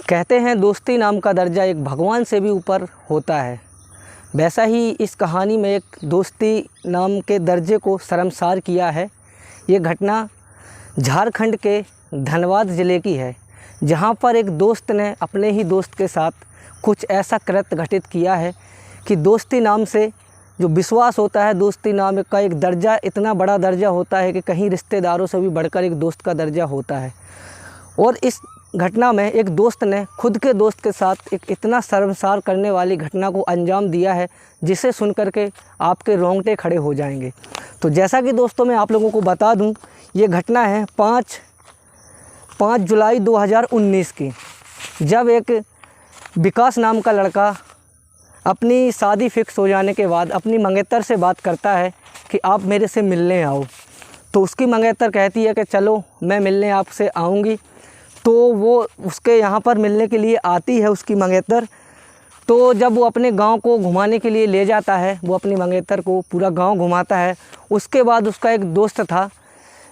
कहते हैं दोस्ती नाम का दर्जा एक भगवान से भी ऊपर होता है। वैसा ही इस कहानी में एक दोस्ती नाम के दर्जे को शर्मसार किया है। ये घटना झारखंड के धनबाद ज़िले की है, जहाँ पर एक दोस्त ने अपने ही दोस्त के साथ कुछ ऐसा कृत्य घटित किया है कि दोस्ती नाम से जो विश्वास होता है, दोस्ती नाम का एक दर्जा इतना बड़ा दर्जा होता है कि कहीं रिश्तेदारों से भी बढ़कर एक दोस्त का दर्जा होता है। और इस घटना में एक दोस्त ने खुद के दोस्त के साथ एक इतना शर्मसार करने वाली घटना को अंजाम दिया है, जिसे सुन कर के आपके रोंगटे खड़े हो जाएंगे। तो जैसा कि दोस्तों मैं आप लोगों को बता दूं, ये घटना है 5 जुलाई 2019 की, जब एक विकास नाम का लड़का अपनी शादी फिक्स हो जाने के बाद अपनी मंगेतर से बात करता है कि आप मेरे से मिलने आओ। तो उसकी मंगेतर कहती है कि चलो मैं मिलने आपसे आऊँगी। तो वो उसके यहाँ पर मिलने के लिए आती है उसकी मंगेतर। तो जब वो अपने गांव को घुमाने के लिए ले जाता है, वो अपनी मंगेतर को पूरा गांव घुमाता है। उसके बाद उसका एक दोस्त था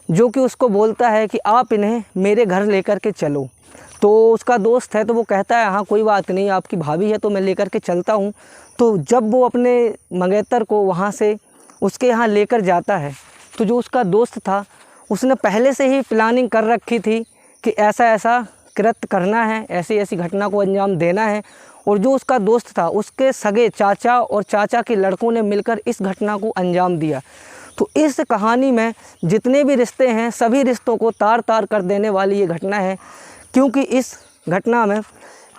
जो कि उसको बोलता है कि आप इन्हें मेरे घर लेकर के चलो। तो उसका दोस्त है तो वो कहता है हाँ कोई बात नहीं, आपकी भाभी है तो मैं लेकर के चलता हूँ। तो जब वो अपने मंगेतर को वहाँ से उसके यहाँ लेकर जाता है, तो जो उसका दोस्त था उसने पहले से ही प्लानिंग कर रखी थी कि ऐसा ऐसा कृत्य करना है, ऐसी ऐसी घटना को अंजाम देना है। और जो उसका दोस्त था, उसके सगे चाचा और चाचा के लड़कों ने मिलकर इस घटना को अंजाम दिया। तो इस कहानी में जितने भी रिश्ते हैं, सभी रिश्तों को तार तार कर देने वाली ये घटना है, क्योंकि इस घटना में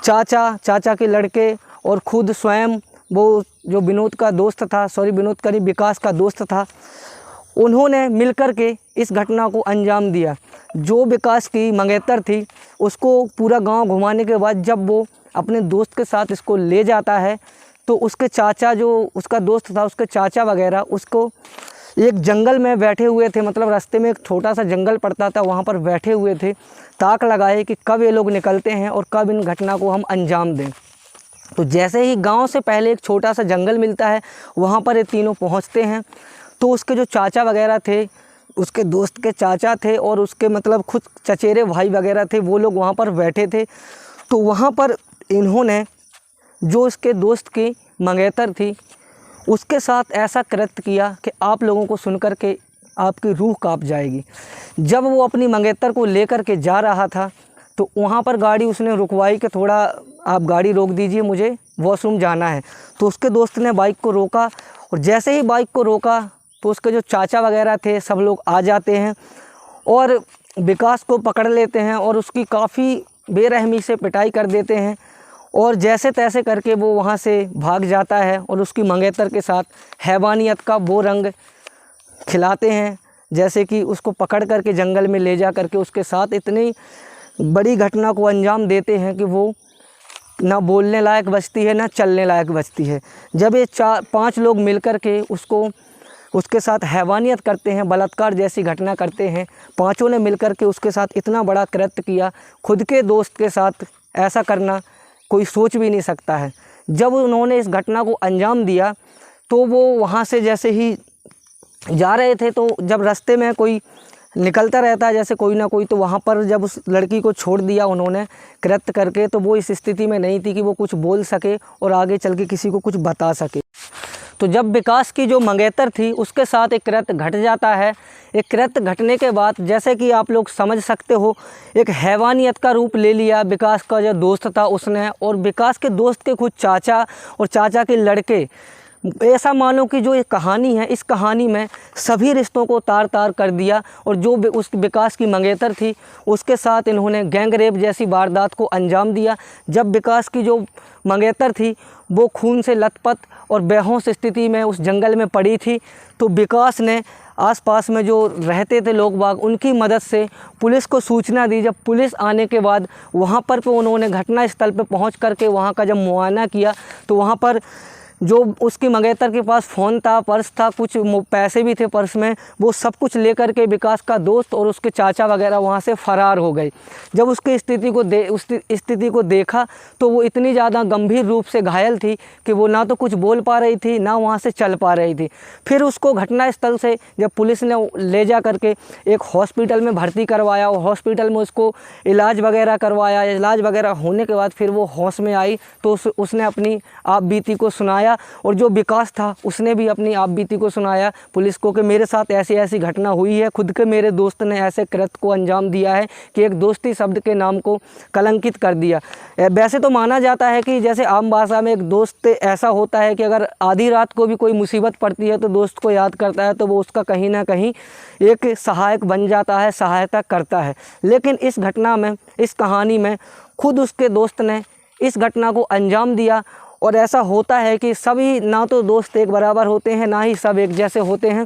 चाचा के लड़के और खुद स्वयं वो जो विनोद का दोस्त था, विनोद का नहीं, विकास का दोस्त था, उन्होंने मिलकर के इस घटना को अंजाम दिया। जो विकास की मंगेतर थी, उसको पूरा गांव घुमाने के बाद जब वो अपने दोस्त के साथ इसको ले जाता है, तो उसके चाचा, जो उसका दोस्त था, उसके चाचा वगैरह उसको एक जंगल में बैठे हुए थे। मतलब रास्ते में एक छोटा सा जंगल पड़ता था, वहाँ पर बैठे हुए थे, ताक लगाए कि कब ये लोग निकलते हैं और कब इन घटना को हम अंजाम दें। तो जैसे ही गांव से पहले एक छोटा सा जंगल मिलता है, वहाँ पर ये तीनों पहुँचते हैं। तो उसके जो चाचा वगैरह थे, उसके दोस्त के चाचा थे और उसके मतलब खुद चचेरे भाई वगैरह थे, वो लोग वहाँ पर बैठे थे। तो वहाँ पर इन्होंने जो इसके दोस्त की मंगेतर थी, उसके साथ ऐसा कृत्य किया कि आप लोगों को सुनकर के आपकी रूह कांप जाएगी। जब वो अपनी मंगेतर को लेकर के जा रहा था, तो वहाँ पर गाड़ी उसने रुकवाई कि थोड़ा आप गाड़ी रोक दीजिए, मुझे वॉशरूम जाना है। तो उसके दोस्त ने बाइक को रोका, और जैसे ही बाइक को रोका तो उसके जो चाचा वगैरह थे सब लोग आ जाते हैं और विकास को पकड़ लेते हैं और उसकी काफ़ी बेरहमी से पिटाई कर देते हैं। और जैसे तैसे करके वो वहाँ से भाग जाता है और उसकी मंगेतर के साथ हैवानियत का वो रंग खिलाते हैं, जैसे कि उसको पकड़ करके जंगल में ले जा करके उसके साथ इतनी बड़ी घटना को अंजाम देते हैं कि वो ना बोलने लायक बचती है, ना चलने लायक बचती है। जब ये 4-5 लोग मिलकर के उसके साथ हैवानियत करते हैं, बलात्कार जैसी घटना करते हैं, पांचों ने मिलकर के उसके साथ इतना बड़ा कृत्य किया। खुद के दोस्त के साथ ऐसा करना कोई सोच भी नहीं सकता है। जब उन्होंने इस घटना को अंजाम दिया, तो वो वहाँ से जैसे ही जा रहे थे, तो जब रास्ते में कोई निकलता रहता है जैसे कोई ना कोई, तो वहाँ पर जब उस लड़की को छोड़ दिया उन्होंने कृत्य करके, तो वो इस स्थिति में नहीं थी कि वो कुछ बोल सके और आगे चल के किसी को कुछ बता सके। तो जब विकास की जो मंगेतर थी, उसके साथ एक कृत्य घट जाता है। एक कृत्य घटने के बाद, जैसे कि आप लोग समझ सकते हो, एक हैवानियत का रूप ले लिया विकास का जो दोस्त था उसने, और विकास के दोस्त के खुद चाचा और चाचा के लड़के। ऐसा मानो कि जो ये कहानी है, इस कहानी में सभी रिश्तों को तार तार कर दिया। और जो उस विकास की मंगेतर थी, उसके साथ इन्होंने गैंग रेप जैसी वारदात को अंजाम दिया। जब विकास की जो मंगेतर थी वो खून से लथपथ और बेहोश स्थिति में उस जंगल में पड़ी थी, तो विकास ने आसपास में जो रहते थे लोग बाग, उनकी मदद से पुलिस को सूचना दी। जब पुलिस आने के बाद वहाँ पर उन्होंने घटना स्थल पर पहुँच करके वहाँ का जब मुआयना किया, तो वहाँ पर जो उसकी मंगेतर के पास फ़ोन था, पर्स था, कुछ पैसे भी थे पर्स में, वो सब कुछ लेकर के विकास का दोस्त और उसके चाचा वगैरह वहाँ से फ़रार हो गए। जब उसकी उस स्थिति को देखा तो वो इतनी ज़्यादा गंभीर रूप से घायल थी कि वो ना तो कुछ बोल पा रही थी, ना वहाँ से चल पा रही थी। फिर उसको घटनास्थल से जब पुलिस ने ले जा करके एक हॉस्पिटल में भर्ती करवाया और हॉस्पिटल में उसको इलाज वगैरह करवाया। इलाज वगैरह होने के बाद फिर वो होश में आई तो उसने अपनी आप बीती को सुनाया, और जो विकास था उसने भी अपनी आप बीती को सुनाया पुलिस को कि मेरे साथ ऐसी ऐसी घटना हुई है, खुद के मेरे दोस्त ने ऐसे कृत्य को अंजाम दिया है कि एक दोस्ती शब्द के नाम को कलंकित कर दिया। वैसे तो माना जाता है कि जैसे आम भाषा में एक दोस्त ऐसा होता है कि अगर आधी रात को भी कोई मुसीबत पड़ती है तो दोस्त को याद करता है, तो वो उसका कहीं ना कहीं एक सहायक बन जाता है, सहायता करता है। लेकिन इस घटना में, इस कहानी में खुद उसके दोस्त ने इस घटना को अंजाम दिया। और ऐसा होता है कि सभी ना तो दोस्त एक बराबर होते हैं, ना ही सब एक जैसे होते हैं।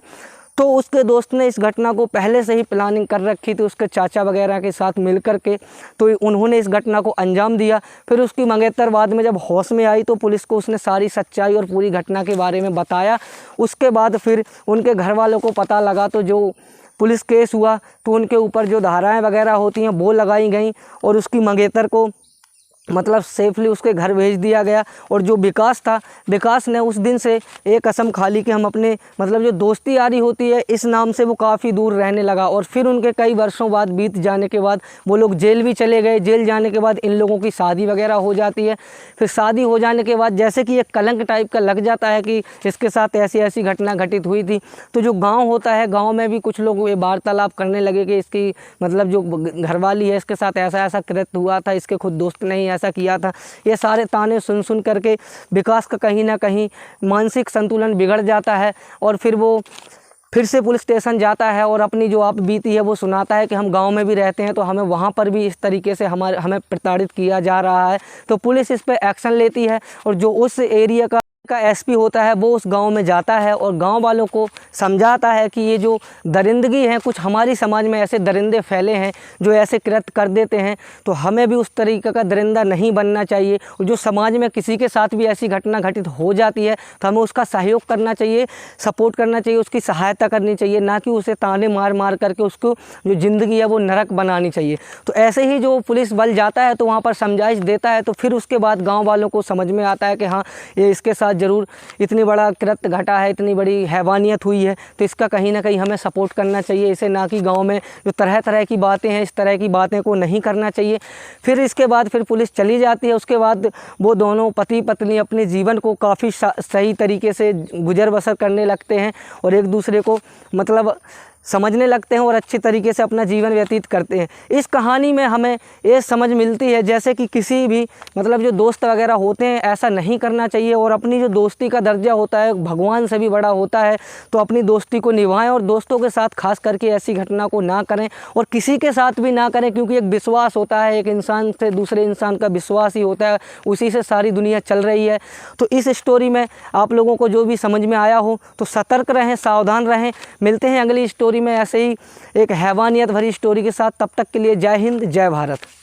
तो उसके दोस्त ने इस घटना को पहले से ही प्लानिंग कर रखी थी उसके चाचा वगैरह के साथ मिल कर के, तो उन्होंने इस घटना को अंजाम दिया। फिर उसकी मंगेतर बाद में जब होश में आई तो पुलिस को उसने सारी सच्चाई और पूरी घटना के बारे में बताया। उसके बाद फिर उनके घर वालों को पता लगा तो जो पुलिस केस हुआ तो उनके ऊपर जो धाराएँ वगैरह होती हैं वो लगाई गई और उसकी मंगेतर को मतलब सेफली उसके घर भेज दिया गया। और जो विकास था, विकास ने उस दिन से एक कसम खा ली कि हम अपने मतलब जो दोस्ती यारी होती है इस नाम से वो काफ़ी दूर रहने लगा। और फिर उनके कई वर्षों बाद बीत जाने के बाद वो लोग जेल भी चले गए। जेल जाने के बाद इन लोगों की शादी वगैरह हो जाती है। फिर शादी हो जाने के बाद जैसे कि एक कलंक टाइप का लग जाता है कि इसके साथ ऐसी ऐसी घटना घटित हुई थी, तो जो गाँव होता है गाँव में भी कुछ लोग ये वार्तालाप करने लगे कि इसकी मतलब जो घरवाली है इसके साथ ऐसा ऐसा कृत्य हुआ था, इसके खुद दोस्त ने ही ऐसा किया था। ये सारे ताने सुन सुन करके विकास का कहीं ना कहीं मानसिक संतुलन बिगड़ जाता है और फिर वो फिर से पुलिस स्टेशन जाता है और अपनी जो आप बीती है वो सुनाता है कि हम गांव में भी रहते हैं तो हमें वहां पर भी इस तरीके से हमें प्रताड़ित किया जा रहा है। तो पुलिस इस पर एक्शन लेती है और जो उस एरिया का एसपी होता है वो उस गांव में जाता है और गांव वालों को समझाता है कि ये जो दरिंदगी है, कुछ हमारी समाज में ऐसे दरिंदे फैले हैं जो ऐसे कृत्य कर देते हैं, तो हमें भी उस तरीके का दरिंदा नहीं बनना चाहिए। और जो समाज में किसी के साथ भी ऐसी घटना घटित हो जाती है तो हमें उसका सहयोग करना चाहिए, सपोर्ट करना चाहिए, उसकी सहायता करनी चाहिए, ना कि उसे ताने मार मार करके उसको जो ज़िंदगी है वो नरक बनानी चाहिए। तो ऐसे ही जो पुलिस बल जाता है तो वहाँ पर समझाइश देता है, तो फिर उसके बाद गाँव वालों को समझ में आता है कि हाँ ये इसके साथ ज़रूर इतनी बड़ा कृत्य घटा है, इतनी बड़ी हैवानियत हुई है, तो इसका कहीं ना कहीं हमें सपोर्ट करना चाहिए। इसे ना कि गांव में जो तरह तरह की बातें हैं इस तरह की बातें को नहीं करना चाहिए। फिर इसके बाद फिर पुलिस चली जाती है। उसके बाद वो दोनों पति पत्नी अपने जीवन को काफ़ी सही तरीके से गुजर बसर करने लगते हैं और एक दूसरे को मतलब समझने लगते हैं और अच्छे तरीके से अपना जीवन व्यतीत करते हैं। इस कहानी में हमें ये समझ मिलती है जैसे कि किसी भी मतलब जो दोस्त वगैरह होते हैं ऐसा नहीं करना चाहिए और अपनी जो दोस्ती का दर्जा होता है भगवान से भी बड़ा होता है, तो अपनी दोस्ती को निभाएं और दोस्तों के साथ खास करके ऐसी घटना को ना करें और किसी के साथ भी ना करें, क्योंकि एक विश्वास होता है, एक इंसान से दूसरे इंसान का विश्वास ही होता है, उसी से सारी दुनिया चल रही है। तो इस स्टोरी में आप लोगों को जो भी समझ में आया हो तो सतर्क रहें, सावधान रहें। मिलते हैं अगली स्टोरी में ऐसे ही एक हैवानियत भरी स्टोरी के साथ। तब तक के लिए जय हिंद, जय भारत।